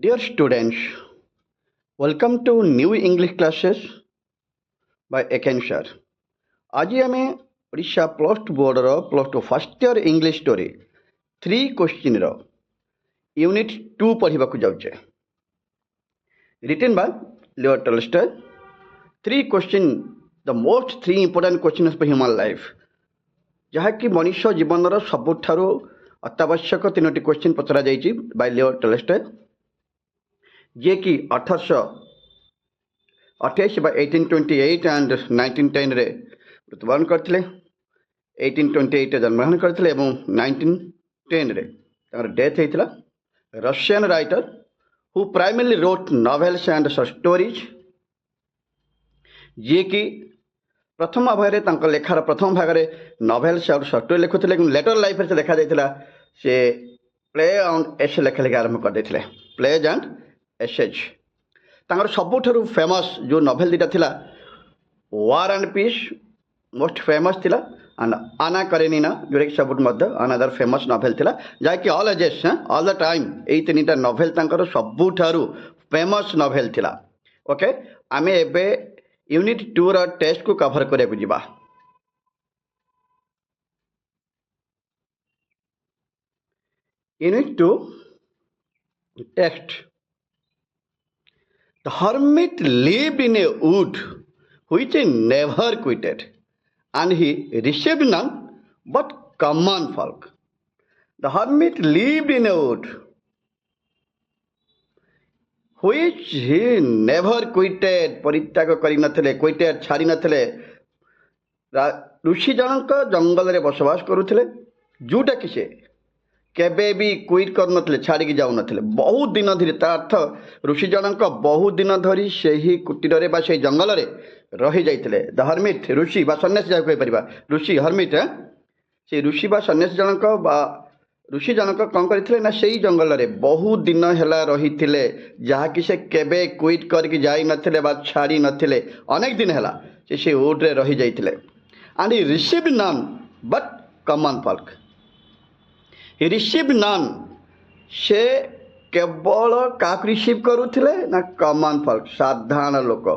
Dear students, welcome to new English classes by Eken sir. ଆଜି ଆମେ Odisha plus two ବୋର୍ଡ଼ର plus two first year English story 3 କ୍ୱେଶ୍ଚିନ୍ର unit 2 ପଢ଼ିବାକୁ ଯାଉଛେ। Written by Leo Tolstoy. 3 question the most 3 important question of human life, ଯାହାକି ମଣିଷ ଜୀବନର ସବୁଠାରୁ ଅତ୍ୟାବଶ୍ୟକ 3ଟି କ୍ୱେଶ୍ଚିନ୍ ପଚରାଯାଇଛି ବାଇ ଲିଓ ଟଲଷ୍ଟୟ, ଯିଏକି 1828 ବା 1828 ଆଣ୍ଡ 1910ରେ ମୃତ୍ୟୁବରଣ କରିଥିଲେ। 1828ରେ ଜନ୍ମଗ୍ରହଣ କରିଥିଲେ ଏବଂ 1910ରେ ତାଙ୍କର ଡେଥ୍ ହେଇଥିଲା। Russian writer who primarily wrote novels and short stories, ଯିଏକି ପ୍ରଥମ ଭାଗରେ ତାଙ୍କ ଲେଖାର ପ୍ରଥମ ଭାଗରେ ନଭେଲ୍ସ ଆଉ ସର୍ଟ ଷ୍ଟୋରି ଲେଖୁଥିଲେ, କିନ୍ତୁ ଲେଟର ଲାଇଫ୍ରେ ସେ ଦେଖାଯାଇଥିଲା ସେ ପ୍ଲେ ଆଣ୍ଡ ଏସେ ଲେଖା ଲେଖା ଆରମ୍ଭ କରିଦେଇଥିଲେ। Plays and essays. ତାଙ୍କର ସବୁଠାରୁ ଫେମସ୍ ଯେଉଁ ନଭେଲ୍ ଦୁଇଟା ଥିଲା, war and peace most famous ଥିଲା, ଆଣ୍ଡ ଆନା କାରେନିନା ଯେଉଁଟାକି ସବୁଠୁ ମଧ୍ୟ ଆନାଦର ଫେମସ୍ ନଭେଲ୍ ଥିଲା, ଯାହାକି all ages all the time ଏଇ 3ଟା ନଭେଲ୍ ତାଙ୍କର ସବୁଠାରୁ ଫେମସ୍ ନଭେଲ୍ ଥିଲା। ଓକେ, ଆମେ ଏବେ ୟୁନିଟ୍ 2ର ଟେଷ୍ଟକୁ କଭର୍ କରିବାକୁ ଯିବା। Unit 2 test. The hermit lived in a wood which he never quitted, and he received none but common folk. The hermit lived in a wood which he never quitted, ପରିତ୍ୟାଗ କରିନଥିଲେ, quitted ଛାଡ଼ି ନଥିଲେ। ଋଷି ଜଣଙ୍କ ଜଙ୍ଗଲରେ ବସବାସ କରୁଥିଲେ, ଯେଉଁଟାକି ସେ କେବେ ବି କ୍ୱିଟ୍ କରୁନଥିଲେ, ଛାଡ଼ିକି ଯାଉନଥିଲେ। ବହୁତ ଦିନ ଧରି, ତା ଅର୍ଥ ଋଷି ଜଣଙ୍କ ବହୁତ ଦିନ ଧରି ସେହି କୁଟୀରରେ ବା ସେହି ଜଙ୍ଗଲରେ ରହିଯାଇଥିଲେ। ଦ ହର୍ମିଟ୍, ଋଷି ବା ସନ୍ନ୍ୟାସୀ ଯାହାକୁ କହିପାରିବା, ଋଷି ହର୍ମିଟ୍। ସେଇ ଋଷି ବା ସନ୍ନ୍ୟାସୀ ଜଣଙ୍କ ବା ଋଷି ଜଣକ କ'ଣ କରିଥିଲେ ନା, ସେଇ ଜଙ୍ଗଲରେ ବହୁତ ଦିନ ହେଲା ରହିଥିଲେ, ଯାହାକି ସେ କେବେ କ୍ୱିଟ୍ କରିକି ଯାଇନଥିଲେ ବା ଛାଡ଼ି ନଥିଲେ। ଅନେକ ଦିନ ହେଲା ସେ ସେଇ ଉଡ଼୍ରେ ରହିଯାଇଥିଲେ। And he receive none but common folk. He receive none, ସେ କେବଳ କାହାକୁ ରିସିଭ୍ କରୁଥିଲେ ନା, କମନ୍ ଫଲ୍କ, ସାଧାରଣ ଲୋକ।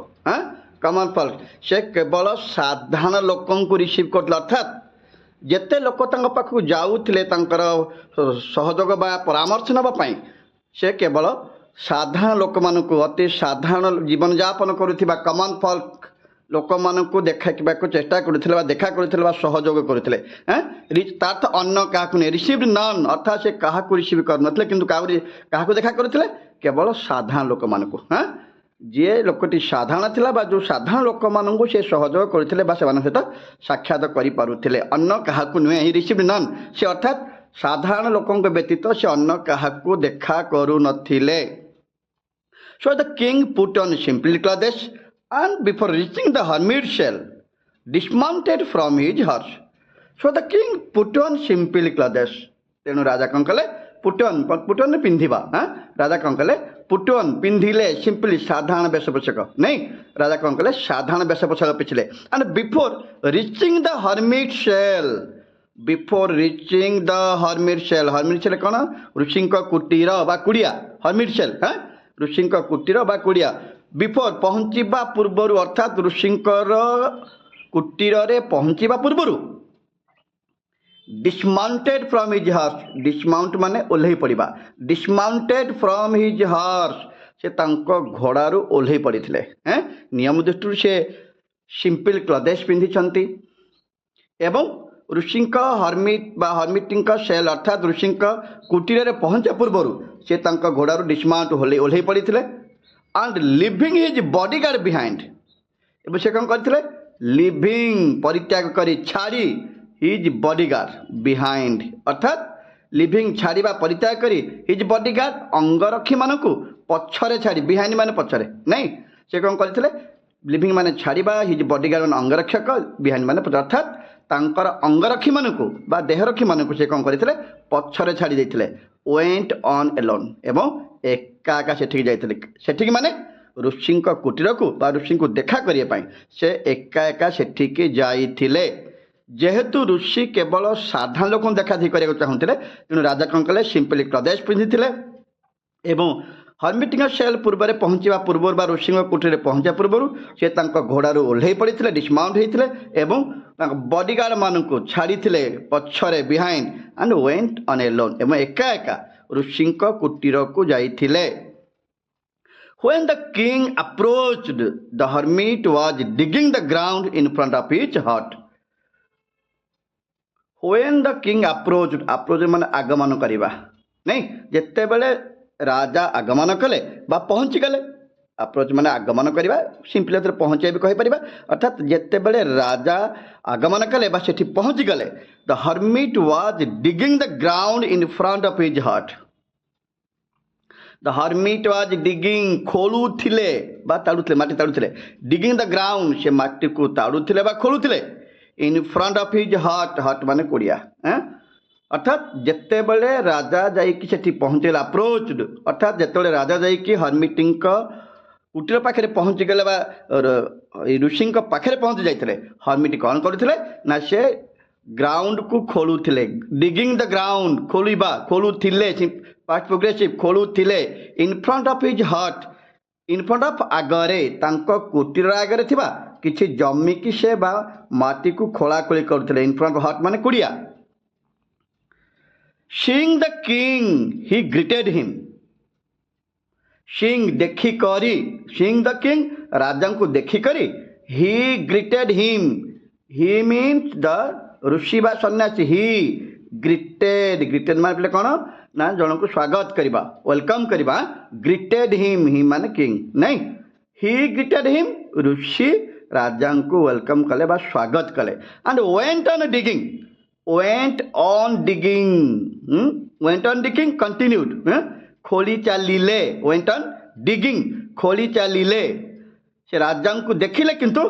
କମନ୍ ଫଲ୍କ, ସେ କେବଳ ସାଧାରଣ ଲୋକଙ୍କୁ ରିସିଭ୍ କରୁଥିଲେ। ଅର୍ଥାତ୍ ଯେତେ ଲୋକ ତାଙ୍କ ପାଖକୁ ଯାଉଥିଲେ ତାଙ୍କର ସହଯୋଗ ବା ପରାମର୍ଶ ନେବା ପାଇଁ, ସେ କେବଳ ସାଧାରଣ ଲୋକମାନଙ୍କୁ, ଅତି ସାଧାରଣ ଜୀବନଯାପନ କରୁଥିବା କମନ୍ ଫଲ୍କ ଲୋକମାନଙ୍କୁ ଦେଖିବାକୁ ଚେଷ୍ଟା କରୁଥିଲେ ବା ଦେଖା କରୁଥିଲେ ବା ସହଯୋଗ କରୁଥିଲେ। ତା ଅର୍ଥ ଅନ୍ୟ କାହାକୁ ନେଇ। ରିସିଭ୍ ନନ୍ ଅର୍ଥାତ୍ ସେ କାହାକୁ ରିସିଭ୍ କରୁନଥିଲେ, କିନ୍ତୁ କାହାକୁ ଦେଖା କରୁଥିଲେ, କେବଳ ସାଧାରଣ ଲୋକମାନଙ୍କୁ। ଯିଏ ଲୋକଟି ସାଧାରଣ ଥିଲା ବା ଯେଉଁ ସାଧାରଣ ଲୋକମାନଙ୍କୁ ସେ ସହଯୋଗ କରୁଥିଲେ ବା ସେମାନଙ୍କ ସହିତ ସାକ୍ଷାତ କରିପାରୁଥିଲେ, ଅନ୍ୟ କାହାକୁ ନୁହେଁ। ହି ରିସିଭ୍ ନନ୍, ସେ ଅର୍ଥାତ୍ ସାଧାରଣ ଲୋକଙ୍କ ବ୍ୟତୀତ ସେ ଅନ୍ୟ କାହାକୁ ଦେଖା କରୁନଥିଲେ। So the king put on simple clothes and before reaching the hermit cell dismounted from his horse. So the king put on simple clothes. ତେଣୁ ରାଜା କ'ଣ କଲେ? ପୁଟନ୍ ପିନ୍ଧିବା। ରାଜା କ'ଣ କଲେ? ପୁଟନ୍ ପିନ୍ଧିଲେ, ସିମ୍ପଲି ସାଧାରଣ ବେଶ ପୋଷାକ ନାଇଁ, ରାଜା କ'ଣ କଲେ? ସାଧାରଣ ବେଶ ପୋଷାକ ପିନ୍ଧିଲେ। And before reaching the hermit cell, before reaching the hermit cell, hermit cell କ'ଣ? ଋଷିଙ୍କ କୁଟୀର ବା କୁଡ଼ିଆ, ହର୍ମିଟ୍ ସେଲ୍ ଋଷିଙ୍କ କୁଟୀର ବା କୁଡ଼ିଆ। ବିଫୋର ପହଞ୍ଚିବା ପୂର୍ବରୁ, ଅର୍ଥାତ୍ ଋଷିଙ୍କର କୁଟୀରରେ ପହଞ୍ଚିବା ପୂର୍ବରୁ। ଡିସମାଉଣ୍ଟେଡ୍ ଫ୍ରମ୍ ହିଜ୍ ହର୍ସ, ଡିସମାଉଣ୍ଟ ମାନେ ଓହ୍ଲେଇ ପଡ଼ିବା। ଡିସମାଉଣ୍ଟେଡ୍ ଫ୍ରମ୍ ହିଜ୍ ହର୍ସ, ସେ ତାଙ୍କ ଘୋଡ଼ାରୁ ଓହ୍ଲେଇ ପଡ଼ିଥିଲେ। ନିୟମ ଦୃଷ୍ଟିରୁ ସେ ସିମ୍ପଲ୍ କ୍ଲଥେସ୍ ପିନ୍ଧିଛନ୍ତି ଏବଂ ଋଷିଙ୍କ ହର୍ମିଟ୍ ବା ହର୍ମିଟ୍ଙ୍କ ସେଲ୍ ଅର୍ଥାତ୍ ଋଷିଙ୍କ କୁଟୀରରେ ପହଞ୍ଚିବା ପୂର୍ବରୁ ସେ ତାଙ୍କ ଘୋଡ଼ାରୁ ଡିସମାଉଣ୍ଟ ଓହ୍ଲେଇ ପଡ଼ିଥିଲେ। And leaving his bodyguard behind, ଏବଂ ସେ କ'ଣ କରିଥିଲେ? ଲିଭିଂ ପରିତ୍ୟାଗ କରି, ଛାଡ଼ି, ହିଜ୍ ବଡ଼ିଗାର୍ଡ଼ ବିହାଇଣ୍ଡ ଅର୍ଥାତ୍ ଲିଭିଂ ଛାଡ଼ିବା, ପରିତ୍ୟାଗ କରି, ହିଜ୍ ବଡ଼ିଗାର୍ଡ଼ ଅଙ୍ଗରକ୍ଷୀମାନଙ୍କୁ ପଛରେ ଛାଡ଼ି, ବିହାଇଣ୍ଡ ମାନେ ପଛରେ ନାଇଁ, ସେ କ'ଣ କରିଥିଲେ? ଲିଭିଂ ମାନେ ଛାଡ଼ିବା, ହିଜ୍ ବଡ଼ିଗାର୍ଡ଼ ମାନେ ଅଙ୍ଗରକ୍ଷକ, ବିହାଇଣ୍ଡ ମାନେ ପଛରେ, ଅର୍ଥାତ୍ ତାଙ୍କର ଅଙ୍ଗରକ୍ଷୀମାନଙ୍କୁ ବା ଦେହରକ୍ଷୀମାନଙ୍କୁ ସେ କ'ଣ କରିଥିଲେ? ପଛରେ ଛାଡ଼ି ଦେଇଥିଲେ। ୱେଣ୍ଟ ଅନ୍ ଏଲୋନ୍, ଏବଂ ଏକା ଏକା ସେଠିକି ଯାଇଥିଲେ। ସେଠିକି ମାନେ ଋଷିଙ୍କ କୁଟୀରକୁ ବା ଋଷିଙ୍କୁ ଦେଖା କରିବା ପାଇଁ ସେ ଏକା ଏକା ସେଠିକି ଯାଇଥିଲେ। ଯେହେତୁ ଋଷି କେବଳ ସାଧାରଣ ଲୋକଙ୍କୁ ଦେଖା କରିବାକୁ ଚାହୁଁଥିଲେ, ତେଣୁ ରାଜା କ'ଣ କଲେ? ସିମ୍ପଲି କ୍ଲଥେସ୍ ପିନ୍ଧିଥିଲେ ଏବଂ हर्मिटिंग सेल पूर्व पहुँचा पूर्व बा ऋषि कुटी पहुँचा पूर्व से घोड़ारू ओह्ल पड़ते डिसमाउंट होते बॉडीगार्ड मान छाड़ी पछरे behind and went on alone एवं एका एका ऋषि कुटीर को जाइथिले। When the king approached, the hermit was digging the ground in front of his hut. When the king approached, approach मान आगमन करिबा नहीं जेते बेले राजा आगमन कले बा पहुँची गले अप्रोच मान आगमन करवा सिंपली पहुँचे भी कहीपर अर्थात जेते बेले राजा आगमन कले बा सेठी पहुँची गले the hermit was digging the ground in front of his हट। द हर्मिट वाज डिगिंग खोलुथिले बा ताड़ुथिले माटी ताड़ुथिले डिगिंग द ग्राउंड से माटी को ताड़ुथिले बा खोलुथिले इन फ्रंट ऑफ हिज हट हट माने कुड़िया अर्थात जेते बेले राजा जाइकी सेठी पहुँचे अप्रोच्ड अर्थात जेते राजा जाइकी हर्मिटिंग कुटीर पाखे पहुँची गले ऋषि पाखे पहुँची जाते हर्मिट कौन करुले ना से ग्राउंड को खोलुले डिगिंग द ग्राउंड खोलवा खोलुले पास्ट प्रोग्रेसिव खोलुले in front of his hut in front of आगरे कुटीर आगरे थिबा किछि जमी की से बा माटी को खोलाखोली करुले इन फ्रंट ऑफ हट माने कुड़िया। Seeing the king, he greeted him. Seeing देखी करी seeing the king राजा को देखी करी he greeted him. He means the ऋषि बा सन्यासी he greeted मान पहले कौन ना जन को स्वागत करिबा वेलकम करिबा greeted him he मान king नहीं he greeted him ऋषि राजा को वेलकम कले बा स्वागत कले and went on digging continued खोली चलिले went on digging खोली चलिले से राजा को देखिले किंतु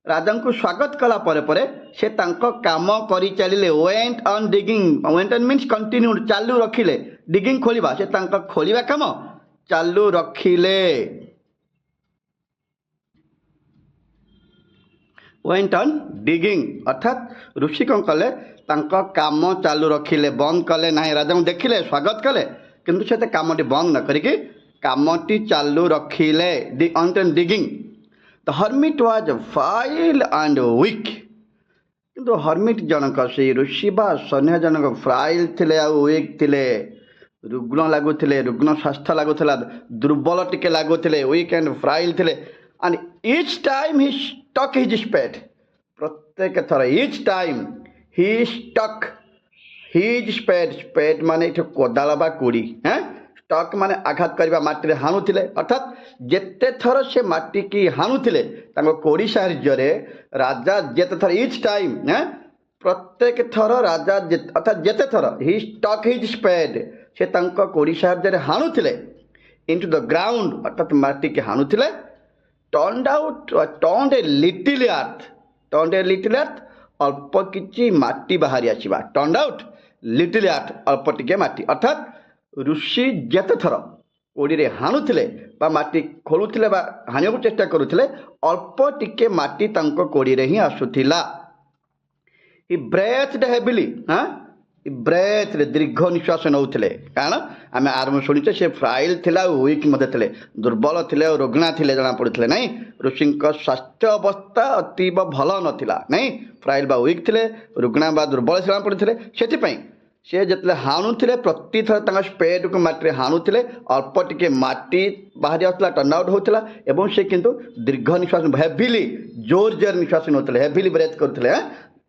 राजा को स्वागत कला परे परे से तांको काम करी चलिले went on means continued चालू रखिले digging खोलिबा से तांको खोलिबा काम चालू रखिले went on digging अर्थात ऋषि कौन कले तांको काम चालू रखिले बंद कले ना राजा को देखिले स्वागत कले किंतु से कामटी बंद न करिके कामटी चालू रखिले digging the hermit was frail and weak किंतु हर्मिट जनक से ऋषि बा सन्या जनक फ्राइल थिले आ वीक थिले रुग्ण लागुथिले रुग्ण स्वास्थ्य लागुथिला दुर्बल टिके लागुथिले वीक एंड फ्राइल थिले and each time he stuck his spade प्रत्येक थर each time he stuck his spade माने कोदाल बा कुड़ी स्टक माने आघात करवा माटी हाणुथिले अर्थात जेते थर से माटी की हाणुथिले तांको कोड़ी साहाय्य राजा जेते थर ईच टाइम प्रत्येक थर राजा अर्थात जेते थर ही स्टक हिज स्पेड से तांको कोड़ी साहाय्य हाणुथिले इनटू द ग्राउंड अर्थात माटी की हाणुथिले turned a little earth अल्प किछि माटी बाहरी आसीबा टर्न आउट लिटिल आर्ट अल्प टिके माटी अर्थात ऋषि जेते थर कोड़ी हाणुथिले बा माटी खोलुथिले बा हाणिया को चेष्टा करुथिले अल्प टिके माटी तांको कोड़ी रे ही आसुथिला ही ब्रेथ्ड हेविली ब्रेथ दीर्घ निश्वास नौथिले कारण आम आरंभ शुणीचे से फ्राइल थिला वीक थे दुर्बल थे रोगणा थे जना पड़ते नहीं ऋषि स्वास्थ्य अवस्था अतीब भल नाला नहीं फ्राइल बा वीक थे रोगणा बा दुर्बल जना पड़ते से जिते हाणुले प्रति थर स्पेड को माटी हाणुले अल्प टिके माटी बाहरी आसला टर्न आउट होता और से किंतु दीर्घ निश्वास हेविली जोर जोर निश्वास नौते हेविली ब्रेथ करते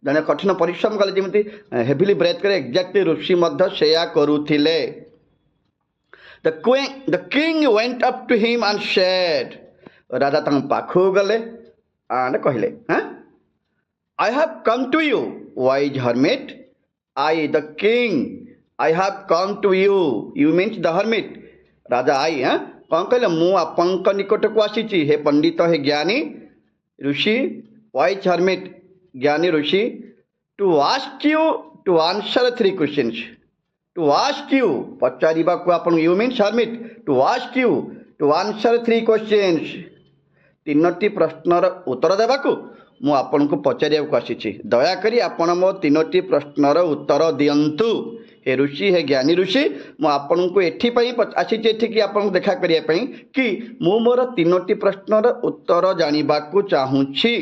जड़े कठिन परिश्रम कले जमी हेविली ब्रेथ करे एक्जाक्टली ऋषि सेया करुथिले the king went up to him and said राजा तंग पाखु गले एंड कहले I have come to you wise hermit I the king I have come to you you means the hermit राजा आई कौन कहले मु आपंक निकट को आसी हे पंडित हे ज्ञानी ऋषि वाइज हर्मिट ज्ञानी ऋषि to ask you to answer 3 questions to ask you पचारिबा को आपन you means hermit to ask you to answer 3 questions 3टी प्रश्नर उत्तर देबाकू मु आपन को पचारिया को आसी दया करी आपन मो 3टी प्रश्नर उत्तर दियंतु ए ऋषि है ज्ञानी ऋषि मु आपन को एठी आसी कि आपन देखा करिया पई कि मु मोर 3टी प्रश्नर उत्तर जानिबा को चाहूछि।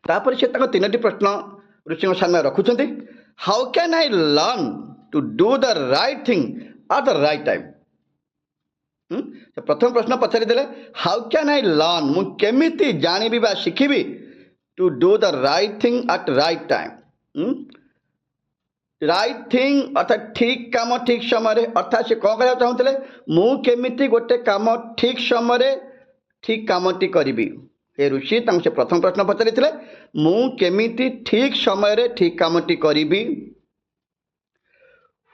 तापर से 3टी प्रश्न ऋषि सामने रखुछंती। How can I learn to do the right thing at the right time. प्रथम प्रश्न पचारि देले हाउ कैन आई लर्न मु केमिति जानिबी बा शिखिबी to do the right thing at right time. Right thing अर्थात ठीक काम ठीक समय अर्थात से कौन कहना चाहूले मु केमिति गोटे काम ठीक समय ठीक कामटी करी। हे ऋषि से प्रथम प्रश्न पचारि मु केमिति ठीक समय ठीक कामटी करी।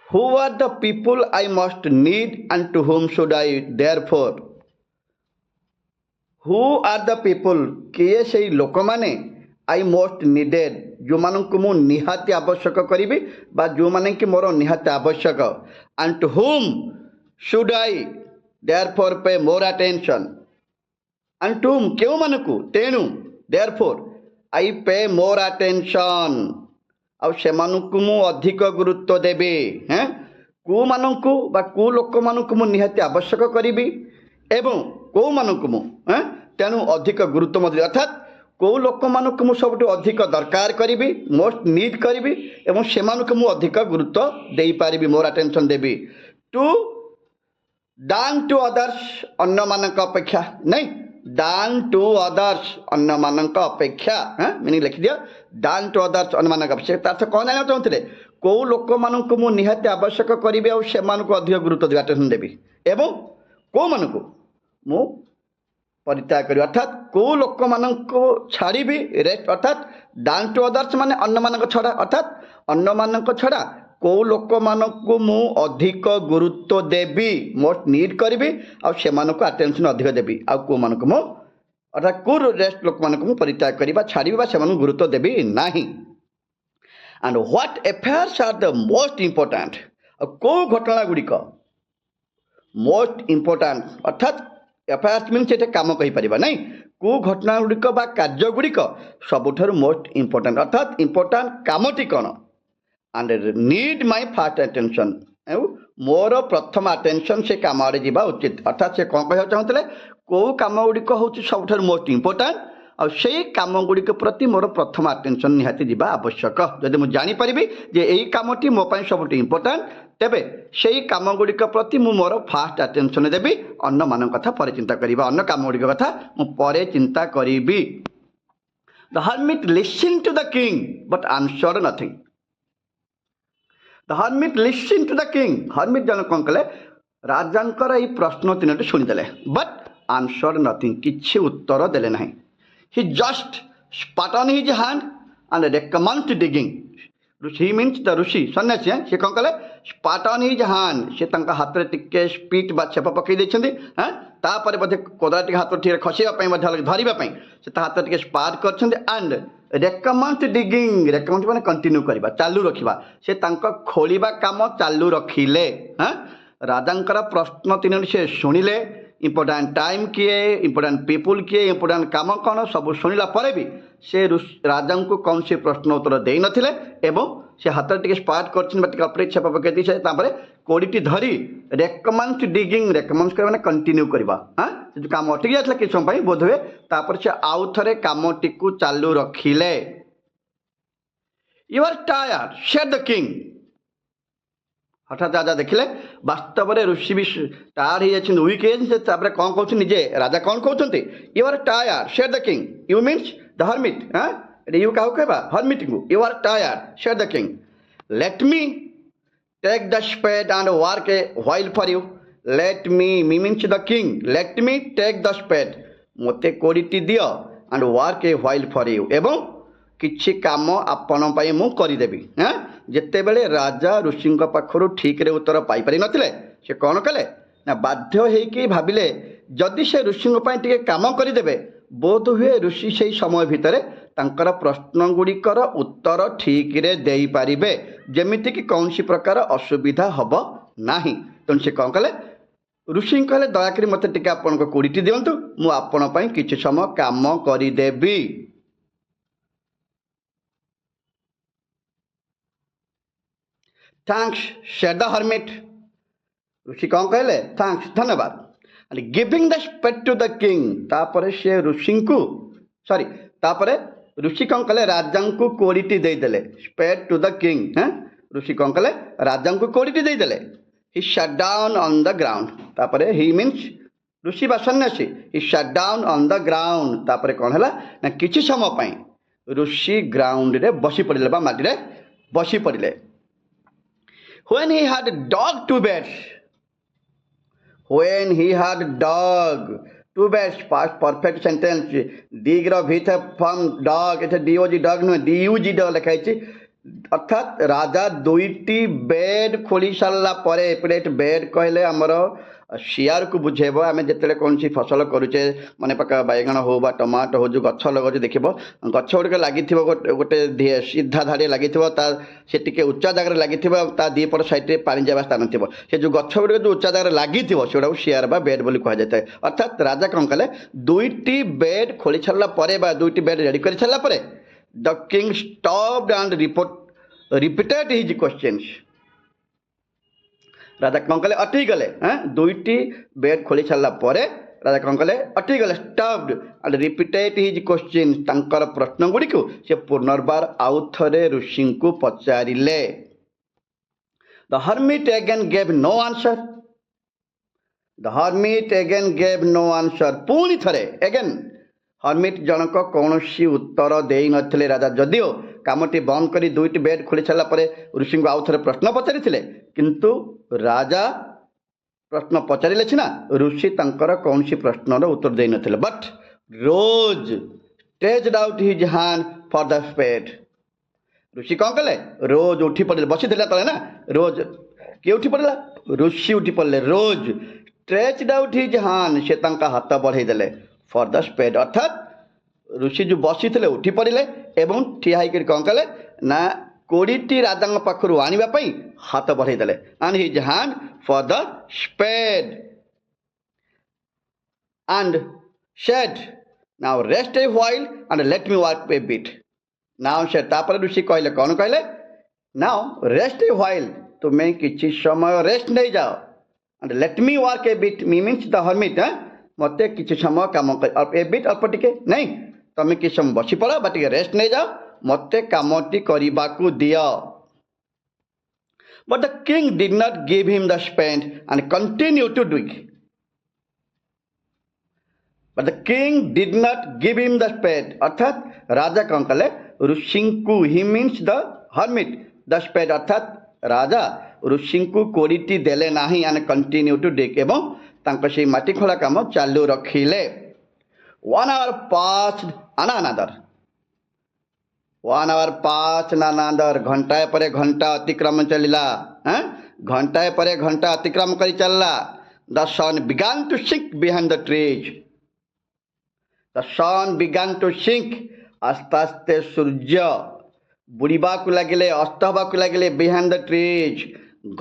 Who are the people I must need and to whom should I therefore? Who are the people किए से लोक माने I most needed जो मानन को मु निहाती आवश्यक करीबी बा जो माने कि मोर निहाती आवश्यक and to whom should I therefore pay more attention and to whom केउ मानकु तेनु therefore I pay more attention आउ सेमानकु मु अधिक गुरुत्व देबी। हैं को मानकु बा को लोक मानकु मु निहाती आवश्यक करीबी एवं को मानकु मु तेणु अधिक गुरुत्व मध्य अर्थात को लोक मानकु मु सबटु अधिक दरकार करीबी मोस्ट नीड करीबी एवं सेमानकु मु अधिक गुरुत्व देई पारिबी मोर अटेंशन देबी टू दान टू अदर्स अन्य मानक अपेक्षा नहीं दान टू अदर्स अन्य मानक अपेक्षा मीनिंग लिखि दियो दान टू अदर्स अन्य मानक अपेक्षा अर्थ कौन जाना चाहते कौ लोक मानक मु निहाती आवश्यक करी और से अधिक गुरुत्व देवा अटेंशन देवी एवं कौ मानक मु परित्याग करी अर्थात कौ लोक मानक छाड़ी रेस्ट अर्थात दान टू अदर्स माने अन्य मानक छड़ा अर्थात अन्य मानक छड़ा कौ लोक मानक मु अधिक गुरुत्व देवी मोस्ट नीड करी और से अटेंशन अधिक देवी आउ कौ मानक मु अर्थात कौ रेस्ट लोक मानक मु परित्याग करी छाड़ी से गुरुत्व देवी नाही। And what affairs are the most important कौ घटना गुड़िक मोस्ट इम्पोर्टाट अर्थात अफेयर्स मीन से कम कहीपर ना कौ घटना गुड़िक कार्य गुड़िक सबुठ मोस्ट इम्पोर्टाट अर्थात इम्पोर्टाट कामटी कौन and need my first attention मोर प्रथम अटेंशन से कम आड़े जावा उचित अर्थात से कौन कह चाहते कौ कम गुड़िक हूँ सब मोस्ट इम्पोर्टाट और से कम गुड़िक प्रति मोर प्रथम अटेंशन निहाती जावा आवश्यक जदि मुझे जानीपरि जे यही कमटी मो सब इम्पोर्टाट तेबे से कम गुड़िक प्रति मु मोर फास्ट अटेंशन देवी अन्य मान कथा पर चिंता करिबा अन्य काम गुड़िक कथा मु परे चिंता करिबी। The hermit listen to the king but answer nothing. The hermit listen to the king hermit जन कौन कले राजांकर ये प्रश्न 3टी शुणीदे बट आंसर नथिंग किछि उत्तर देले नहीं। He just spat on his hand and recommenced digging. ऋषि मीन्स द ऋषि सन्यासी से कौन कले स्पाट ऑन हिज हैंड से हाथ में टिके स्पीट बा छेप पकई देछंती तापर बोधे कोदारा टिके हाथ ठीक खसैया धरवाई से हाथ टिके स्पाट करछंती एंड रेकमेंड डिगिंग रेकमेंड माने कंटिन्यू करबा चालू रखिबा से तांका खोलिबा काम चालू रखिले। राजांकर प्रश्न 3टी से शुणिले इम्पोर्टाट टाइम किए इम्पोर्टाट पीपुल किए इम्पोर्टाट काम कौन सब शुणिला पर भी से राजा को कौन से प्रश्न उत्तर दे नथिले एवं से हाथ टिके स्पार्ट कर छेप पकई कोड़ीटी धरी रेकमेंड डिगिंग रेकमेंड कर कंटिन्यू करवा जो काम अटकी जाता कि समय बोध हुए तापर से आउ थे कामटी को चालू रखिले। You are tired said the king. हठात राजा देखिले वास्तव में ऋषि भी टायर्ड हो वीक कौन कहते निजे राजा कौन कहते you are tired said the king you means the hermit you क्या कहवा हर्मिट को you are tired said the king let me take the spade and work a while for you let me means the king let me take the spade मते कोड़ीटी दियो and work a while for you एवं किछि काम आपण पाई मु करिदेबी। जेते बेले राजा ऋषि पाखरु ठीक रे उत्तर पाई पारि नथिले से कौन कले ना बाध्य हेकि भाबिले जदि से ऋषि टिके काम करिदेबे बोध हुए ऋषि से समय भितर तांकर प्रश्न गुड़िकर उत्तर ठीक रे देई पारिबे जेमिति कि कौन सी प्रकार असुविधा हब नाही। तेणु से कौन कले ऋषि कहले दयाकरी मते टिके आपण कोड़ीटी दियंतु मु आपण पई किछि समय काम करिदेबी। Thanks said the hermit. ऋषि कौन कहले? थैंक्स, धन्यवाद। And giving the spade to the king, तापर से ऋषि को सॉरी तापर ऋषि कौन कले? राजा को कोड़ीटी देदेले। स्पेड टू द किंग, ऋषि कौन कले? राजा को कोड़ीटी देदेले। He sat down on the ground, तापर ही मीन्स ऋषि बा सन्यासी। He sat down on the ground, तापर कौन है ना किछि समय पई ऋषि ग्राउंड रे बसी पड़िले बा माटी रे बसी पड़िले। When he had dog two beds, when he had dog two beds, past perfect sentence, दिग्र भीत फॉर्म डॉग, एठे डीओजी डॉग नुहे डीयूजी डॉग लिखा है। अर्थात राजा दुईटी बेड खोली सारा पर एपटे बेड कहले आमर सियार को बुझेब। आम जिते कौन सी फसल करुचे मन पका बैगण हो बा टमाटो हो जो गछ लगे देख गछ गुड़िक लगी गोटे सीधा धाड़ी लगी से टी उच्चा जगह लगी दीपट सैड्रे पानी जावा स्थान थी से जो गछ गुड़िक जो उच्चा जगह लगी से सियार बा बेड बोली कह जाए। अर्थात राजा कौन कले? दुईटी बेड खोली सारा पर दुईटी बेड रेडी कर सारा पर the king stopped and repeated his questions. राजा कौन कले? अटकी गले। दुईटी बेड खोली सारा पर राजा कौन कले? अटकी गले। Stopped and repeated his question, तांकर प्रश्न गुड़ी को से पुनर्बार आउ थरे ऋषि को पचारिले। The hermit again gave no answer. The hermit again gave no answer, पुणी थरे अगेन हर्मिट जनक कौन सी उत्तर दे नथिले। राजा जदिओ कामटी बंद करी दुईटी बेड खोली सारा पर ऋषि को आउ थे प्रश्न पचारि किंतु राजा प्रश्न पचारे सीना ऋषि तांकर कौन सी प्रश्नर उत्तर दे नथिले। But rose stretched out his hand for the spade. ऋषि कौन कले? रोज उठी पड़े, बसी तले ना रोज किए उठी पड़ा? ऋषि उठी पड़े। रोज स्ट्रेच्ड आउट हिज हैंड, से तांका हाथ बढ़ाई देले फॉर द स्पेड। अर्थात ऋषि जो बसी थे उठी पड़े एवं ठिया होकर कौन कले ना कोड़ीटी राजा पाखु आने हाथ बढ़ाई देले। And his hand for the spade and said now rest a while and let me work a bit. Now said, तापर ऋषि कहले कौन कहले? नाउ रेस्ट ए व्हाइल, तुम्हें किछि समय रेस्ट नहीं जाओ। And let me work a bit, me means the hermit, मते किछि समय काम कर ए बिट अल्प टिके नहीं, तुम्हें किछि समय बसी पड़ा बा टिके रेस्ट नहीं जाओ, मते कामटी करिबाकू दियो। But the king did not give him the spade and continued to dig. But the king did not give him the spade. अर्थात राजा कौन कले? ऋषि को, he means the hermit, the spade अर्थात राजा ऋषि को कोड़ीटी देले नाही and continue to dig एवं तांको से माटी खोला काम चालू रखिले। 1 hour passed and another. 1 hour passed and another, घंटाए पर घंटा अतिक्रम चलिला। घंटाए पर घंटा अतिक्रम करी चलला। The sun began to sink behind the trees. The sun began to sink, आस्ते आस्ते सूर्य बुड़ीबा को लगिले, अस्त हवा को लगिले। behind the trees,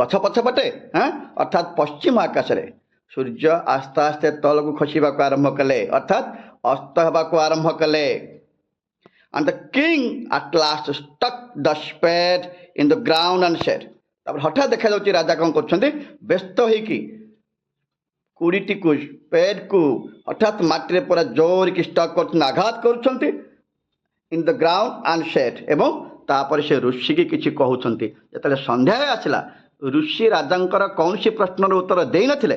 गछ पछपटे अर्थात पश्चिम आकाश रे सूर्य आस्ते आस्ते तल को खसिबा को आरंभ कले, अर्थात अस्त हवा को आरंभ कले। And the king at last stuck the spade in the ground and said, तापर हठात देखा जाउची राजा कौन करछन्ते? व्यस्त होइकी कुड़ीटी को स्पेड को हठात माटी रे पूरा जोर की स्टक करछन, आघात करछन्ते in the ground and said एवं तापर से ऋषि की किछि कहउछन्ते। जतले संध्या आसिला ऋषि राजांकर कौन सी प्रश्नर उत्तर देई नथिले।